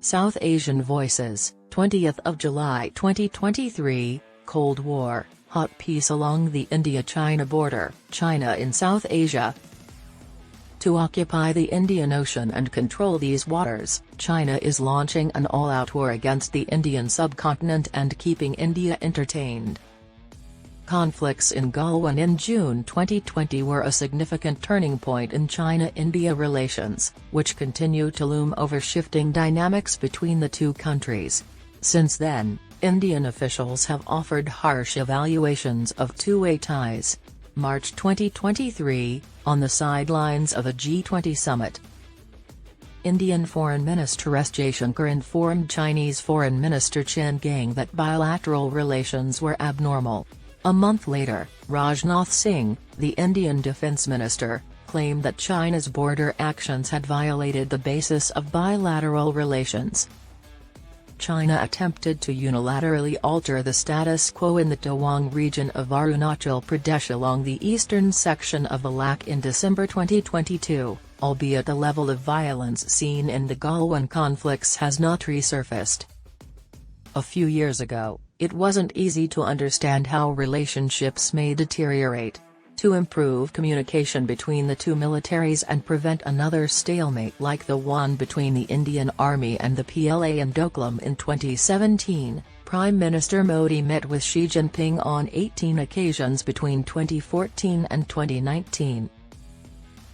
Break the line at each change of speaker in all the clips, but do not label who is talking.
South Asian Voices, 20th of July 2023, Cold War, hot peace along the India-China border, China in South Asia. To occupy the Indian Ocean and control these waters, China is launching an all-out war against the Indian subcontinent and keeping India entertained. Conflicts in Galwan in June 2020 were a significant turning point in China-India relations, which continue to loom over shifting dynamics between the two countries. Since then, Indian officials have offered harsh evaluations of two-way ties. March 2023, on the sidelines of a G20 summit. Indian Foreign Minister Jaishankar informed Chinese Foreign Minister Qin Gang that bilateral relations were abnormal. A month later, Rajnath Singh, the Indian Defence Minister, claimed that China's border actions had violated the basis of bilateral relations. China attempted to unilaterally alter the status quo in the Tawang region of Arunachal Pradesh along the eastern section of the Lak in December 2022, albeit the level of violence seen in the Galwan conflicts has not resurfaced. A few years ago, it wasn't easy to understand how relationships may deteriorate. To improve communication between the two militaries and prevent another stalemate like the one between the Indian Army and the PLA in Doklam in 2017, Prime Minister Modi met with Xi Jinping on 18 occasions between 2014 and 2019.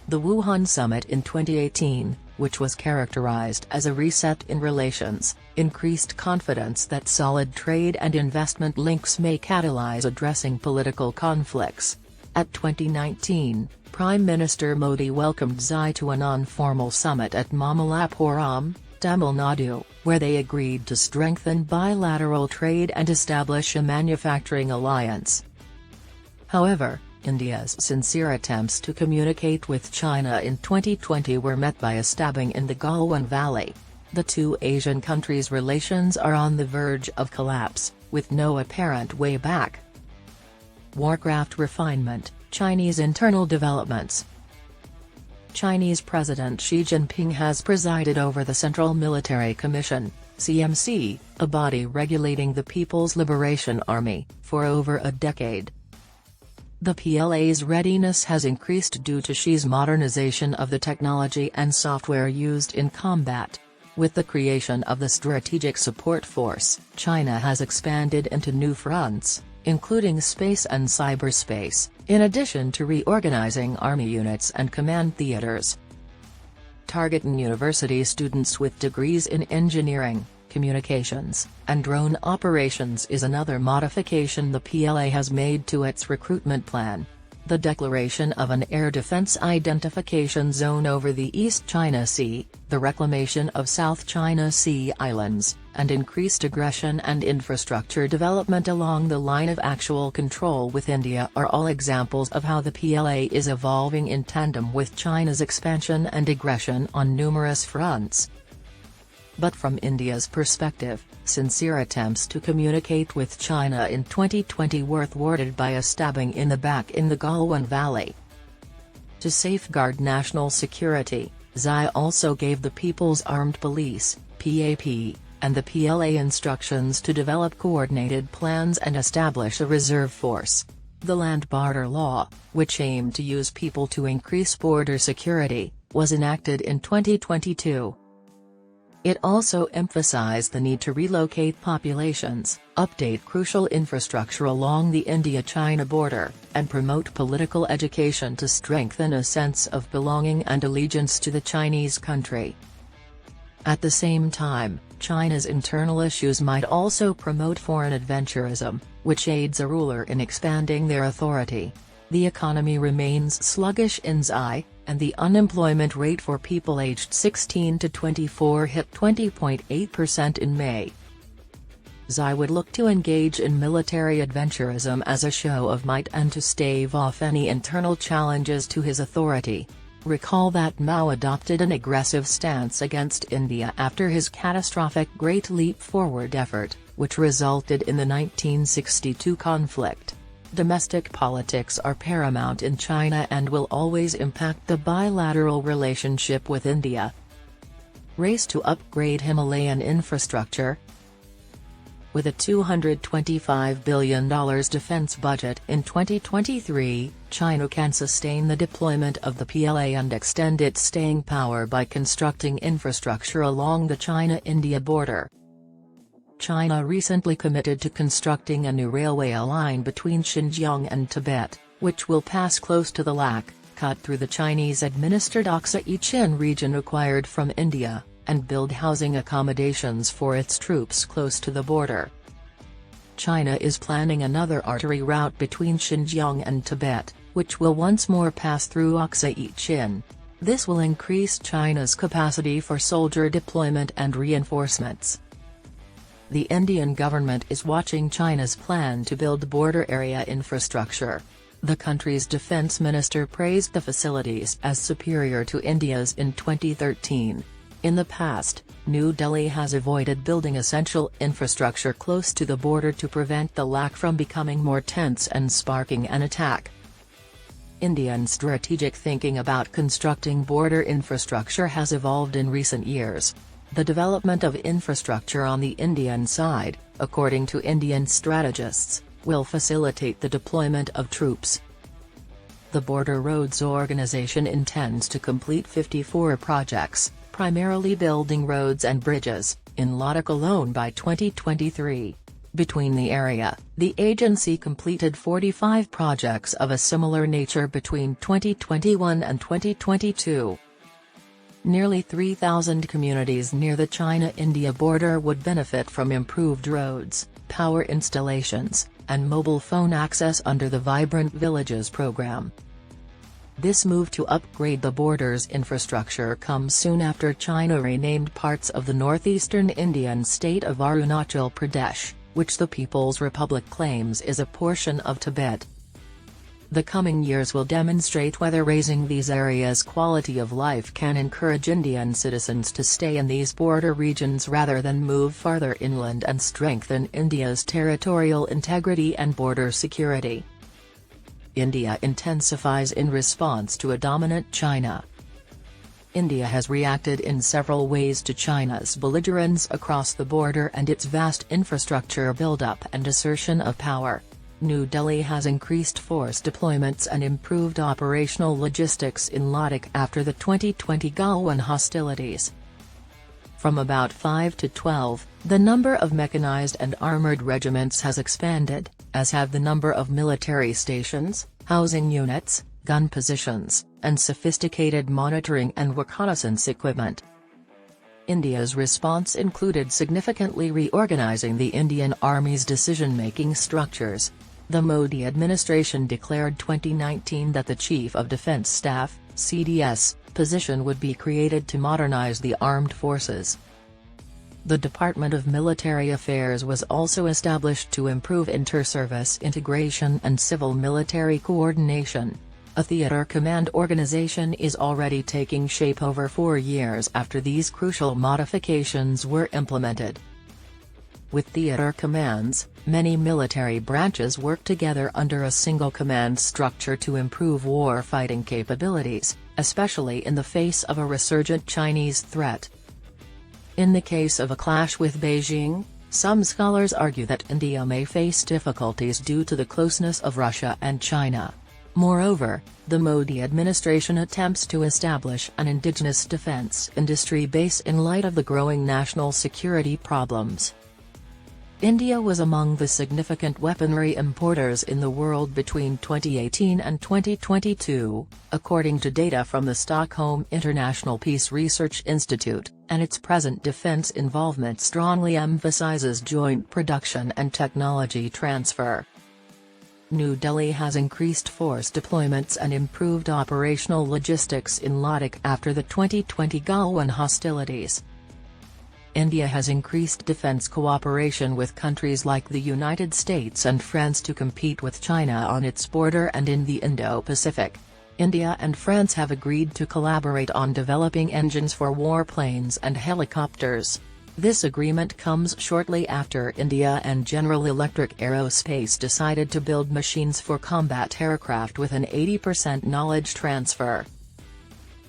The Wuhan summit in 2018, which was characterized as a reset in relations, increased confidence that solid trade and investment links may catalyze addressing political conflicts. At 2019, Prime Minister Modi welcomed Xi to a non-formal summit at Mamallapuram, Tamil Nadu, where they agreed to strengthen bilateral trade and establish a manufacturing alliance. However, India's sincere attempts to communicate with China in 2020 were met by a stabbing in the Galwan Valley. The two Asian countries' relations are on the verge of collapse, with no apparent way back. Warcraft refinement, Chinese internal developments. Chinese President Xi Jinping has presided over the Central Military Commission, CMC, a body regulating the People's Liberation Army, for over a decade. The PLA's readiness has increased due to Xi's modernization of the technology and software used in combat. With the creation of the Strategic Support Force, China has expanded into new fronts, including space and cyberspace, in addition to reorganizing army units and command theaters. Targeting university students with degrees in engineering, communications, and drone operations is another modification the PLA has made to its recruitment plan. The declaration of an air defense identification zone over the East China Sea, the reclamation of South China Sea islands, and increased aggression and infrastructure development along the line of actual control with India are all examples of how the PLA is evolving in tandem with China's expansion and aggression on numerous fronts. But from India's perspective, sincere attempts to communicate with China in 2020 were thwarted by a stabbing in the back in the Galwan Valley. To safeguard national security, Xi also gave the People's Armed Police, PAP, and the PLA instructions to develop coordinated plans and establish a reserve force. The Land Border Law, which aimed to use people to increase border security, was enacted in 2022. It also emphasized the need to relocate populations, update crucial infrastructure along the India-China border, and promote political education to strengthen a sense of belonging and allegiance to the Chinese country. At the same time, China's internal issues might also promote foreign adventurism, which aids a ruler in expanding their authority. The economy remains sluggish in Xi, and the unemployment rate for people aged 16 to 24 hit 20.8% in May. Xi would look to engage in military adventurism as a show of might and to stave off any internal challenges to his authority. Recall that Mao adopted an aggressive stance against India after his catastrophic Great Leap Forward effort, which resulted in the 1962 conflict. Domestic politics are paramount in China and will always impact the bilateral relationship with India. Race to upgrade Himalayan infrastructure. With a $225 billion defense budget in 2023, China can sustain the deployment of the PLA and extend its staying power by constructing infrastructure along the China-India border. China recently committed to constructing a new railway line between Xinjiang and Tibet, which will pass close to the Lak, cut through the Chinese-administered Aksai-Chin region acquired from India, and build housing accommodations for its troops close to the border. China is planning another artery route between Xinjiang and Tibet, which will once more pass through Aksai-Chin. This will increase China's capacity for soldier deployment and reinforcements. The Indian government is watching China's plan to build border area infrastructure. The country's defense minister praised the facilities as superior to India's in 2013. In the past, New Delhi has avoided building essential infrastructure close to the border to prevent the Lak from becoming more tense and sparking an attack. Indian strategic thinking about constructing border infrastructure has evolved in recent years. The development of infrastructure on the Indian side, according to Indian strategists, will facilitate the deployment of troops. The Border Roads Organization intends to complete 54 projects, primarily building roads and bridges, in Ladakh alone by 2023. Between the area, the agency completed 45 projects of a similar nature between 2021 and 2022. Nearly 3,000 communities near the China-India border would benefit from improved roads, power installations, and mobile phone access under the Vibrant Villages program. This move to upgrade the border's infrastructure comes soon after China renamed parts of the northeastern Indian state of Arunachal Pradesh, which the People's Republic claims is a portion of Tibet. The coming years will demonstrate whether raising these areas' quality of life can encourage Indian citizens to stay in these border regions rather than move farther inland and strengthen India's territorial integrity and border security. India intensifies in response to a dominant China. India has reacted in several ways to China's belligerence across the border and its vast infrastructure buildup and assertion of power. New Delhi has increased force deployments and improved operational logistics in Ladakh after the 2020 Galwan hostilities. From about 5 to 12, the number of mechanized and armored regiments has expanded, as have the number of military stations, housing units, gun positions, and sophisticated monitoring and reconnaissance equipment. India's response included significantly reorganizing the Indian Army's decision-making structures. The Modi administration declared 2019 that the Chief of Defence Staff (CDS) position would be created to modernize the armed forces. The Department of Military Affairs was also established to improve inter-service integration and civil-military coordination. A theater command organization is already taking shape over 4 years after these crucial modifications were implemented. With theater commands, many military branches work together under a single command structure to improve war-fighting capabilities, especially in the face of a resurgent Chinese threat. In the case of a clash with Beijing, some scholars argue that India may face difficulties due to the closeness of Russia and China. Moreover, the Modi administration attempts to establish an indigenous defense industry base in light of the growing national security problems. India was among the significant weaponry importers in the world between 2018 and 2022, according to data from the Stockholm International Peace Research Institute, and its present defense involvement strongly emphasizes joint production and technology transfer. New Delhi has increased force deployments and improved operational logistics in Ladakh after the 2020 Galwan hostilities. India has increased defense cooperation with countries like the United States and France to compete with China on its border and in the Indo-Pacific. India and France have agreed to collaborate on developing engines for warplanes and helicopters. This agreement comes shortly after India and General Electric Aerospace decided to build machines for combat aircraft with an 80% knowledge transfer.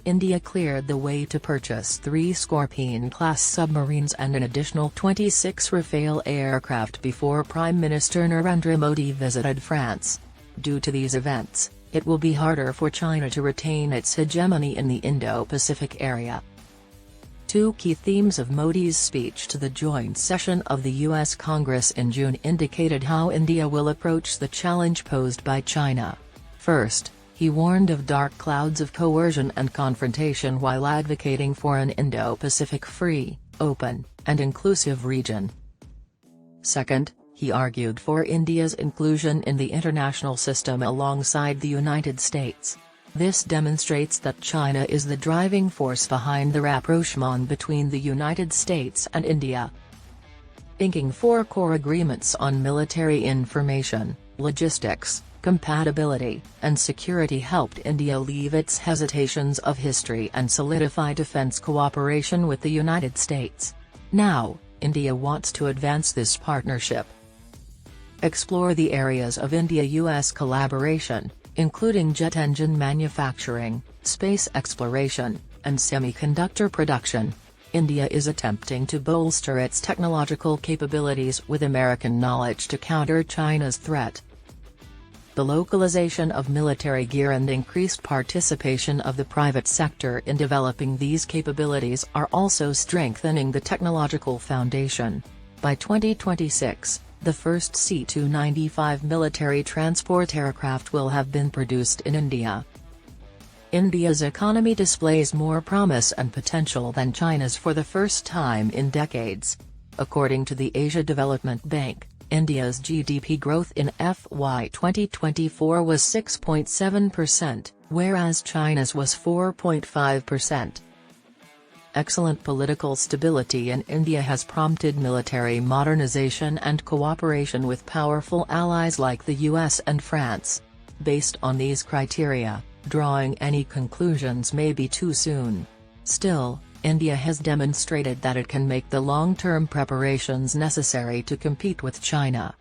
India cleared the way to purchase 3 Scorpion-class submarines and an additional 26 Rafale aircraft before Prime Minister Narendra Modi visited France. Due to these events, it will be harder for China to retain its hegemony in the Indo-Pacific area. 2 key themes of Modi's speech to the joint session of the U.S. Congress in June indicated how India will approach the challenge posed by China. First, he warned of dark clouds of coercion and confrontation while advocating for an Indo-Pacific free, open, and inclusive region. Second, he argued for India's inclusion in the international system alongside the United States. This demonstrates that China is the driving force behind the rapprochement between the United States and India. Inking 4 core agreements on military information, logistics, compatibility, and security helped India leave its hesitations of history and solidify defense cooperation with the United States. Now, India wants to advance this partnership. Explore the areas of India-US collaboration, including jet engine manufacturing, space exploration, and semiconductor production. India is attempting to bolster its technological capabilities with American knowledge to counter China's threat. The localization of military gear and increased participation of the private sector in developing these capabilities are also strengthening the technological foundation. By 2026, the first C-295 military transport aircraft will have been produced in India. India's economy displays more promise and potential than China's for the first time in decades. According to the Asia Development Bank, India's GDP growth in FY 2024 was 6.7%, whereas China's was 4.5%. Excellent political stability in India has prompted military modernization and cooperation with powerful allies like the US and France. Based on these criteria, drawing any conclusions may be too soon. Still, India has demonstrated that it can make the long-term preparations necessary to compete with China.